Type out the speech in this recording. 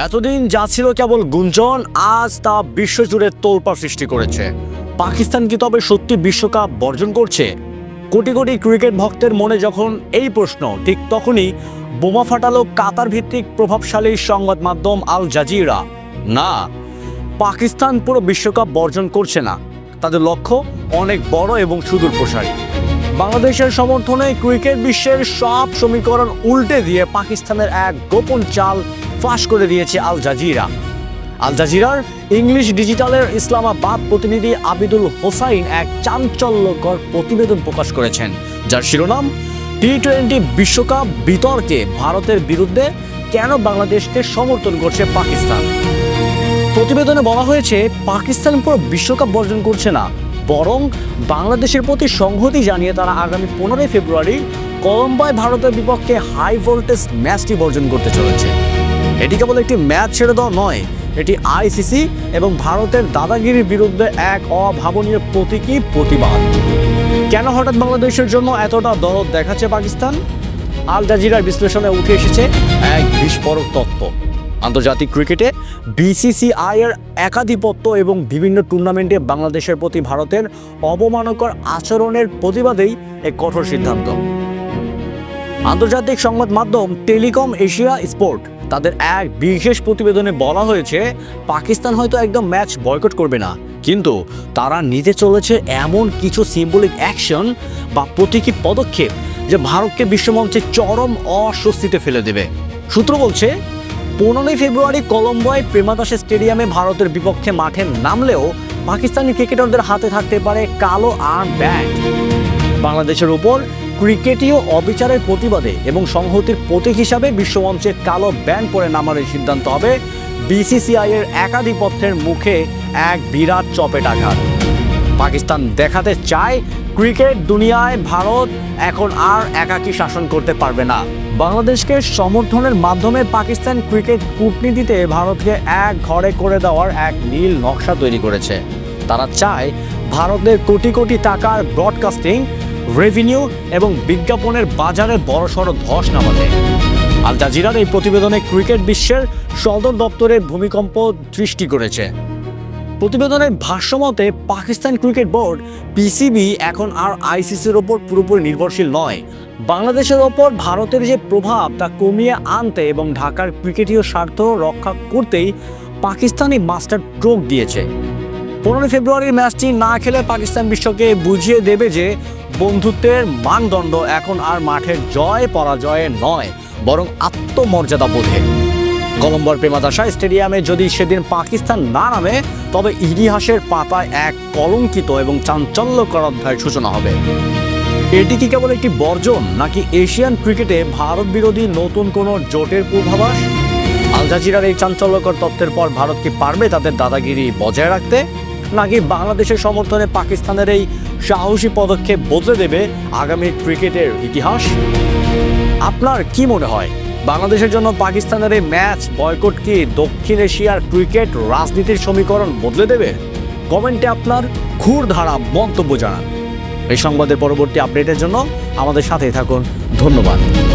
এতদিন যা ছিল কেবল গুঞ্জন, আজ তা বিশ্বজুড়ে তোলপাড় সৃষ্টি করেছে। পাকিস্তান কি তবে সত্যি বিশ্বকাপ বর্জন করছে? কোটি কোটি ক্রিকেট ভক্তের মনে যখন এই প্রশ্ন, ঠিক তখনই বোমা ফাটালো কাতার ভিত্তিক প্রভাবশালী সংবাদ মাধ্যম আল জাজিরা। না, পাকিস্তান পুরো বিশ্বকাপ বর্জন করছে না। তাদের লক্ষ্য অনেক বড় এবং সুদূর প্রসারী। বাংলাদেশের সমর্থনে ক্রিকেট বিশ্বের সব সমীকরণ উল্টে দিয়ে পাকিস্তানের এক গোপন চাল ফাঁস করে দিয়েছে আল জাজিরা। আল জাজিরার ইংলিশ ডিজিটালের ইসলামাবাদ প্রতিনিধি আবিদুল হোসাইন এক চাঞ্চল্যকর প্রতিবেদন প্রকাশ করেছেন, যার শিরোনাম টি-20 বিশ্বকাপ বিতর্কে ভারতের বিরুদ্ধে কেন বাংলাদেশকে সমর্থন করছে পাকিস্তান। প্রতিবেদনে বলা হয়েছে, পাকিস্তান পুরো বিশ্বকাপ বর্জন করছে না, বরং বাংলাদেশের প্রতি সংহতি জানিয়ে তারা আগামী 15 ফেব্রুয়ারি কলম্বোয় ভারতের বিপক্ষে হাই ভোল্টেজ ম্যাচটি বর্জন করতে চলেছে। এটি কেবল একটি ম্যাচ ছেড়ে দেওয়া নয়, এটি আইসিসি এবং ভারতের দাদাগিরির বিরুদ্ধে এক অভাবনীয় প্রতীকী প্রতিবাদ। কেন হঠাৎ বাংলাদেশের জন্য এতটা দরদ দেখাচ্ছে পাকিস্তান? আল জাজিরার বিশ্লেষণে উঠে এসেছে এক বিস্ফোরক তত্ত্ব। আন্তর্জাতিক ক্রিকেটে বিসিসিআই এর একাধিপত্য এবং বিভিন্ন টুর্নামেন্টে বাংলাদেশের প্রতি ভারতের অবমাননাকর আচরণের প্রতিবাদেই এক কঠোর সিদ্ধান্ত। আন্তর্জাতিক সংবাদ মাধ্যম টেলিকম এশিয়া স্পোর্ট তাদের এক বিশেষ প্রতিবেদনে বলা হয়েছে, পাকিস্তান হয়তো একদম ম্যাচ বয়কট করবে না, কিন্তু তারা নিতে চলেছে এমন কিছু সিম্বলিক অ্যাকশন বা প্রতীকী পদক্ষেপ যে ভারতকে বিশ্বমঞ্চে চরম অস্বস্তিতে ফেলে দেবে। সূত্র বলছে, 15 ফেব্রুয়ারি কলম্বোয় প্রেমাদাসে স্টেডিয়ামে ভারতের বিপক্ষে মাঠে নামলেও পাকিস্তানি ক্রিকেটারদের হাতে থাকতে পারে কালো আর্ম ব্যান্ড। বাংলাদেশের উপর ক্রিকেটীয় অবিচারের প্রতিবাদে এবং সংহতির প্রতীক হিসাবে বিশ্বমঞ্চে কালো ব্যান্ড পরে নামার এই সিদ্ধান্ত হবে বিসিসিআই এর একাধিপত্যের মুখে এক বিরাট চপেট আঘাত। পাকিস্তান দেখাতে চায়, ক্রিকেট দুনিয়ায় ভারত এখন আর একাকী শাসন করতে পারবে না। বাংলাদেশকে সমর্থনের মাধ্যমে পাকিস্তান ক্রিকেট কূটনীতিতে ভারতকে এক ঘরে করে দেওয়ার এক নীল নকশা তৈরি করেছে। তারা চায় ভারতের কোটি কোটি টাকার ব্রডকাস্টিং রেভিনিউ এবং বিজ্ঞাপনের বাজারে বড়সড় ধস নামাতে। আল জাজিরার এই প্রতিবেদনে ক্রিকেট বিশ্বের সদর দপ্তরের ভূমিকম্প সৃষ্টি করেছে। প্রতিবেদনের ভাষ্যমতে, পাকিস্তান ক্রিকেট বোর্ড পিসিবি এখন আর আইসিসির ওপর পুরোপুরি নির্ভরশীল নয়। বাংলাদেশের ওপর ভারতের যে প্রভাব তা কমিয়ে আনতে এবং ঢাকার ক্রিকেটীয় স্বার্থ রক্ষা করতেই পাকিস্তানি মাস্টার স্ট্রোক দিয়েছে। 15 ফেব্রুয়ারির ম্যাচটি না খেলে পাকিস্তান বিশ্বকে বুঝিয়ে দেবে যে বন্ধুত্বের মানদণ্ড এখন আর মাঠের জয় পরাজয়ে নয়, বরং আত্মমর্যাদা বোধে। কলম্বোর প্রেমাদাসা স্টেডিয়ামে যদি সেদিন পাকিস্তান না নামে, তবে ইতিহাসের পাতায় এক কলঙ্কিত এবং চাঞ্চল্যকর অধ্যায়ের সূচনা হবে। এটি কি কেবল একটি বর্জন, নাকি এশিয়ান ক্রিকেটে ভারত বিরোধী নতুন কোনো জোটের পূর্বাভাস? আল জাজিরার এই চাঞ্চল্যকর তথ্যের পর ভারত কি পারবে তাদের দাদাগিরি বজায় রাখতে, নাকি বাংলাদেশের সমর্থনে পাকিস্তানের এই সাহসী পদক্ষেপ বদলে দেবে আগামী ক্রিকেটের ইতিহাস? আপনার কি মনে হয়, বাংলাদেশের জন্য পাকিস্তানের এই ম্যাচ বয়কট কি দক্ষিণ এশিয়ার ক্রিকেট রাজনীতির সমীকরণ বদলে দেবে? কমেন্টে আপনার ক্ষুরধারা মন্তব্য জানান। এই সংবাদের পরবর্তী আপডেটের জন্য আমাদের সাথেই থাকুন। ধন্যবাদ।